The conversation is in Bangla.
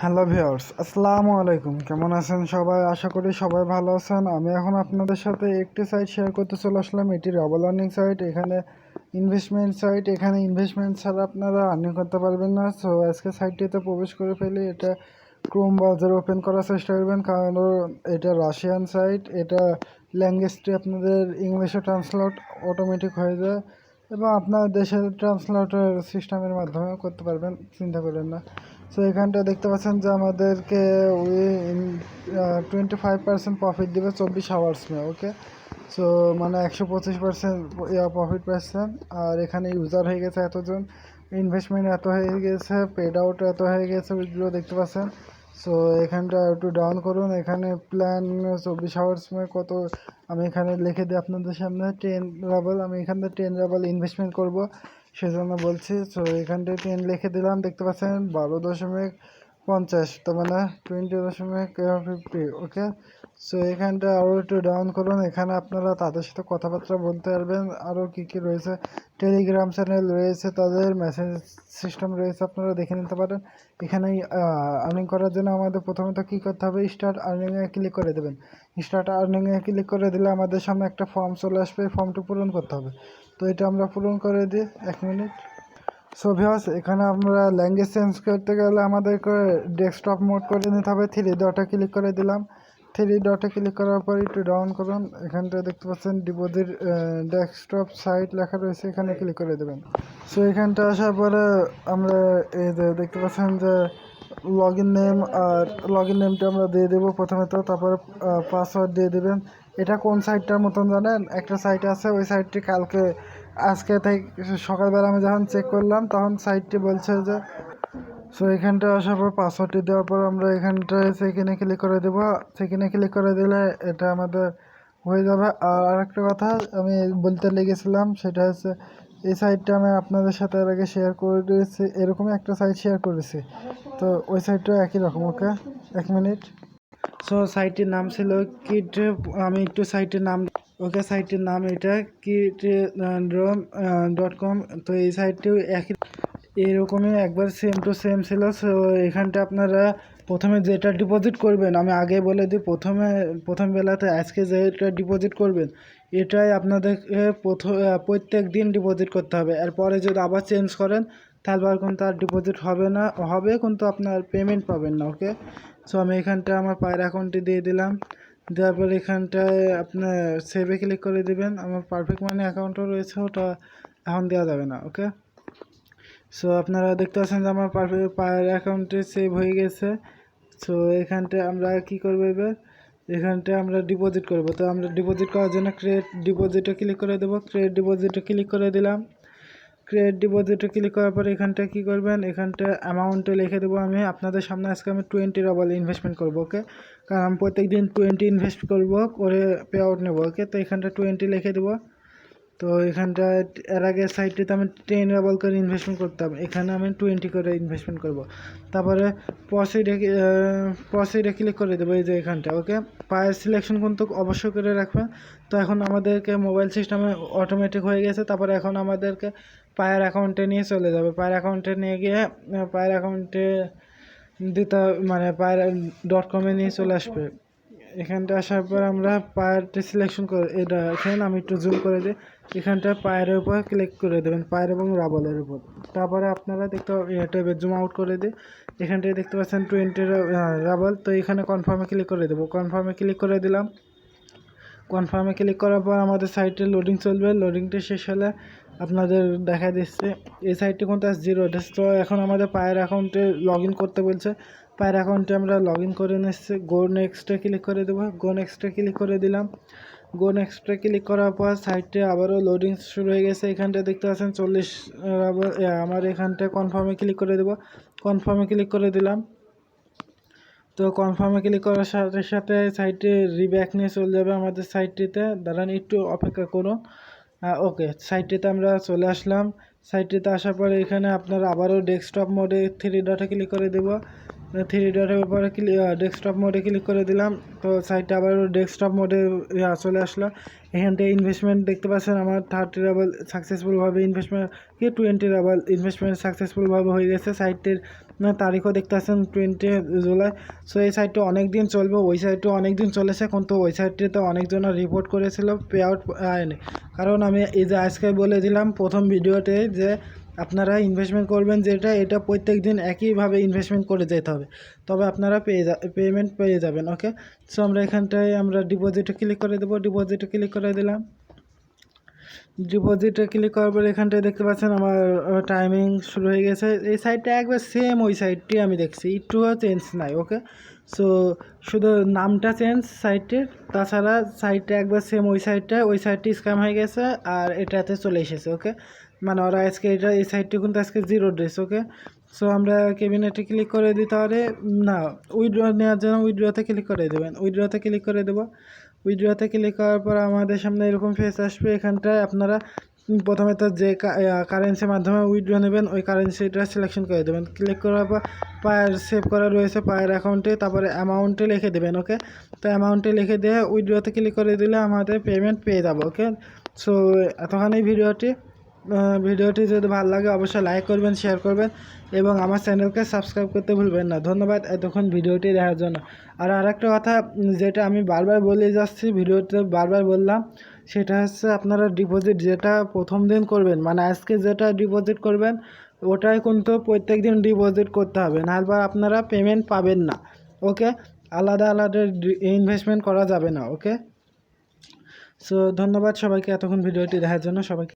হ্যালো ভিউয়ার্স, আসসালামু আলাইকুম। কেমন আছেন সবাই? আশা করি সবাই ভালো আছেন। আমি এখন আপনাদের সাথে একটি সাইট শেয়ার করতে চলে আসলাম। এটি রাবাল আর্নিং সাইট। এখানে ইনভেস্টমেন্ট সাইট। এখানে ইনভেস্টমেন্ট ছাড়া আপনারা আর্নিং করতে পারবেন না। সো আজকে সাইটটিতে প্রবেশ করে ফেলি। এটা ক্রোম ব্রাউজার ওপেন করার চেষ্টা করবেন, কারণ এটা রাশিয়ান সাইট। এটা ল্যাঙ্গুয়েজটি আপনাদের ইংলিশে ট্রান্সলেট অটোমেটিক হয়ে যায় এবং আপনার দেশের ট্রান্সলেটর সিস্টেমের মাধ্যমে করতে পারবেন, চিন্তা করেন না। সো এখানটা দেখতে পাচ্ছেন যে আমাদেরকে ওই 25% প্রফিট দেবে 24 আওয়ার্স মে। ওকে, সো মানে 125% প্রফিট পাচ্ছেন। আর এখানে ইউজার হয়ে গেছে এতজন, ইনভেস্টমেন্ট এত হয়ে গেছে, পেড আউট এত হয়ে গেছে, ওইগুলো দেখতে পাচ্ছেন। সো এখানটা একটু ডাউন করুন। এখানে প্ল্যান 24 আওয়ার্স মে কত আমি এখানে লিখে দিই আপনাদের সামনে। 10 রাবল, আমি এখান থেকে 10 রাবল ইনভেস্টমেন্ট করব, সেজন্য বলছি। সো এখান থেকে 10 লিখে দিলাম। দেখতে পাচ্ছেন 12.50, তো মানে 20.50। ওকে, সো এখানটা আরও একটু ডাউন করুন। এখানে আপনারা তাদের সাথে কথাবার্তা বলতে পারবেন। আরও কী কী রয়েছে, টেলিগ্রাম চ্যানেল রয়েছে, তাদের মেসেজ সিস্টেম রয়েছে, আপনারা দেখে নিতে পারেন। এখানে আর্নিং করার জন্য আমাদের প্রথমত কী করতে হবে, স্টার্ট আর্নিংয়ে ক্লিক করে দেবেন। স্টার্ট আর্নিংয়ে ক্লিক করে দিলে আমাদের সামনে একটা ফর্ম চলে আসবে, এই ফর্মটি পূরণ করতে হবে। তো এটা আমরা পূরণ করে দিই, 1 মিনিট। সো ভিউয়ার্স, এখানে আমরা ল্যাঙ্গুয়েজ চেঞ্জ করতে গেলে আমাদেরকে ডেস্কটপ মোড করে নিতে হবে। 3 ডটে ক্লিক করে দিলাম। 3 ডটে ক্লিক করার পর একটু ডাউন করুন। এখানটা দেখতে পাচ্ছেন ডিপোজিট ডেস্কটপ সাইট লেখা রয়েছে, এখানে ক্লিক করে দেবেন। সো এখানটা আসার পরে আমরা এই যে দেখতে পাচ্ছেন যে লগ ইন নেম, আর লগ ইন নেমটা আমরা দিয়ে দেবো প্রথমে। তো তারপরে পাসওয়ার্ড দিয়ে দেবেন। এটা কোন সাইটটার মতন জানেন, একটা সাইট আছে, ওই সাইটটি আজকে থেকে সকালবেলা আমি যখন চেক করলাম তখন সাইটটি বলছে যে, সো এখানটা আসার পর পাসওয়ার্ডটি দেওয়ার পর আমরা এখানটায় সেখানে ক্লিক করে দেবো। সেখানে ক্লিক করে দিলে এটা আমাদের হয়ে যাবে। আর আরেকটা কথা আমি বলতে লেগেছিলাম, সেটা হচ্ছে এই সাইটটা আমি আপনাদের সাথে এর আগে শেয়ার করে দিয়েছি, এরকমই একটা সাইট শেয়ার করেছি। তো ওই সাইটটা একই রকম। ওকে, 1 মিনিট। সো সাইটটির নাম ছিল কিড, আমি একটু সাইটের নাম, ওকে সাইটটির নাম এটা kidrom.com। তো এই সাইটটিও একই এরকমই একবার সেম টু সেম ছিল। সো এখানটা আপনারা প্রথমে যেটা ডিপোজিট করবেন, আমি আগে বলে দিই, প্রথম বেলাতে আজকে যেটা ডিপোজিট করবেন এটাই আপনাদেরকে প্রত্যেক দিন ডিপোজিট করতে হবে। এরপরে যদি আবার চেঞ্জ করেন তাহলে আর কিন্তু আর ডিপোজিট হবে না, হবে কিন্তু আপনার পেমেন্ট পাবেন না। ওকে, সো আমি এখানটা আমার পায়ের অ্যাকাউন্টে দিয়ে দিলাম। দেওয়ার পর এখানটায় আপনার সেভে ক্লিক করে দিবেন। আমার পারফেক্ট মানি অ্যাকাউন্টও রয়েছে, ওটা এখন দেওয়া যাবে না। ওকে, সো আপনারা দেখতে পাচ্ছেন যে আমার পায়ের অ্যাকাউন্টে সেভ হয়ে গেছে। সো এখানটায় আমরা কি করবো এবার, এখানটায় আমরা ডিপোজিট করব। তো আমরা ডিপোজিট করার জন্য ক্রিয়েট ডিপোজিটে ক্লিক করে দেবো। ক্রিয়েট ডিপোজিটে ক্লিক করে দিলাম। ক্রিয়েট ডিপোজিটে ক্লিক করার পর এখানটায় কী করবেন, এখানটায় অ্যামাউন্টে লিখে দেবো। আমি আপনাদের সামনে আজকে আমি 20 রাবল ইনভেস্টমেন্ট করবো। ওকে, কারণ আমি প্রত্যেক দিন 20 ইনভেস্ট করবো, করে পে আউট নেবো। ওকে, তো এখানটা 20 লিখে দেবো। তো এখানটায় এর আগে সাইটটিতে আমি 10 রাবল করে ইনভেস্টমেন্ট করতাম, এখানে আমি 20 করে ইনভেস্টমেন্ট করব। তারপরে প্রসিডে ক্লিক করে দেবো এই যে এখানটা। ওকে, পায়ের সিলেকশন কিন্তু অবশ্যই করে রাখবেন। তো এখন আমাদেরকে মোবাইল সিস্টেমে অটোমেটিক হয়ে গেছে। তারপরে এখন আমাদেরকে পায়ের অ্যাকাউন্টে নিয়ে চলে যাবে। পায়ের অ্যাকাউন্টে নিয়ে গিয়ে পায়ের অ্যাকাউন্টে দিতে মানে পায়ের .com-এ নিয়ে চলে আসবে। এখানটা আসার পর আমরা পায়েরটি সিলেকশন করে এটা এখানে আমি একটু জুম করে দিই। এখানটা পায়ের উপর ক্লিক করে দেবেন, পায়ের এবং রাবলের উপর। তারপরে আপনারা দেখতে এটা জুম আউট করে দিই। এখানটায় দেখতে পাচ্ছেন 20 রাবল। তো এখানে কনফার্মে ক্লিক করে দেবো। কনফার্মে ক্লিক করে দিলাম। কনফার্মে ক্লিক করার পর আমাদের সাইটে লোডিং চলবে। লোডিংটা শেষ হলে আপনাদের দেখা দিচ্ছে এই সাইটটি কিন্তু জিরো। তো এখন আমাদের পায়ের অ্যাকাউন্টে লগ ইন করতে বলছে। পায়ের অ্যাকাউন্টে আমরা লগ ইন করে নিচ্ছি। গো নেক্সটে ক্লিক করে দেবো। গো নেক্সটে ক্লিক করে দিলাম। গো নেক্সটে ক্লিক করার পর সাইটে আবারও লোডিং শুরু হয়ে গেছে। এখানটা দেখতে পাচ্ছেন 40 আমার এখানটায় কনফার্মে ক্লিক করে দেবো। কনফার্মে ক্লিক করে দিলাম। তো কনফার্মে ক্লিক করার সাথে সাথে সাইটে রিব্যাক নিয়ে চলে যাবে আমাদের সাইটটিতে। দাঁড়ান একটু অপেক্ষা করুন। ওকে, সাইটটিতে আমরা চলে আসলাম। সাইটটিতে আসার পরে এখানে আপনারা আবারও ডেস্কটপ মোডে 3 ডটে ক্লিক করে দেব। থ্রি ডটের উপরে ডেস্কটপ মোডে ক্লিক করে দিলাম। তো সাইটটা আবার ডেস্কটপ মোডে চলে আসলো। এখান থেকে ইনভেস্টমেন্ট দেখতে পাচ্ছেন আমার 30 ডাবল সাকসেসফুলভাবে ইনভেস্টমেন্ট 20 ডাবল ইনভেস্টমেন্ট সাকসেসফুলভাবে হয়ে গেছে। সাইটের তারিখও দেখতে পাচ্ছেন 20 জুলাই। সো এই সাইটটা অনেক দিন চলবে, ওই সাইটও অনেক দিন চলেছে, কিন্তু ওই সাইটটিতে অনেকজন রিপোর্ট করেছিল পে আউট আয়নি। কারণ আমি এই যে আজকে বলে দিলাম প্রথম ভিডিওতে যে আপনারা ইনভেস্টমেন্ট করবেন যেটা, এটা প্রত্যেক দিন একইভাবে ইনভেস্টমেন্ট করে যেতে হবে, তবে আপনারা পেমেন্ট পেয়ে যাবেন। ওকে, সো আমরা এখানটায় আমরা ডিপোজিটে ক্লিক করে দেবো। ডিপোজিটে ক্লিক করে দিলাম। ডিপোজিটে ক্লিক করার পরে এখানটায় দেখতে পাচ্ছেন আমার টাইমিং শুরু হয়ে গেছে। এই সাইটটা একবার সেম ওই সাইটটি আমি দেখছি, একটুও চেঞ্জ নাই। ওকে, সো শুধু নামটা চেঞ্জ সাইটের, তাছাড়া সাইটটা একবার সেম ওই সাইটটি স্ক্যাম হয়ে গেছে আর এটাতে চলে এসেছে। ওকে, মানে ওরা আজকে এই সাইটটি কিন্তু আজকে 0 ডেজ। ওকে, সো আমরা ক্যাবিনেটে ক্লিক করে দিতে পারে না, উইথড্র নেওয়ার জন্য উইথড্রতে ক্লিক করে দেবেন। উইথড্রতে ক্লিক করে দেবো। উইথড্রতে ক্লিক করার পর আমাদের সামনে এরকম ফেস আসবে। এখানটায় আপনারা প্রথমে তো যে কারেন্সির মাধ্যমে উইথড্র নেবেন ওই কারেন্সিটা সিলেকশন করে দেবেন। ক্লিক করার পর পায়ের সেভ করা রয়েছে পায়ের অ্যাকাউন্টে, তারপরে অ্যামাউন্টে লিখে দেবেন। ওকে, তো অ্যামাউন্টে লিখে দিয়ে উইথড্রতে ক্লিক করে দিলে আমাদের পেমেন্ট পেয়ে যাবো। ওকে, সো এতখানি ভিডিওটি যদি ভালো লাগে অবশ্যই লাইক করবেন, শেয়ার করবেন এবং আমার চ্যানেলকে সাবস্ক্রাইব করতে ভুলবেন না। ধন্যবাদ এতক্ষণ ভিডিওটি দেখার জন্য। আর আরেকটা কথা যেটা আমি বারবার বলে যাচ্ছি, ভিডিওতে বারবার বললাম, সেটা হচ্ছে আপনারা ডিপোজিট যেটা প্রথম দিন করবেন, মানে আজকে যেটা ডিপোজিট করবেন ওটাই কিন্তু প্রত্যেক দিন ডিপোজিট করতে হবে, নাহলে আপনারা পেমেন্ট পাবেন না। ওকে, আলাদা আলাদা ইনভেস্টমেন্ট করা যাবে না। ওকে, সো ধন্যবাদ সবাইকে এতক্ষণ ভিডিওটি দেখার জন্য। সবাইকে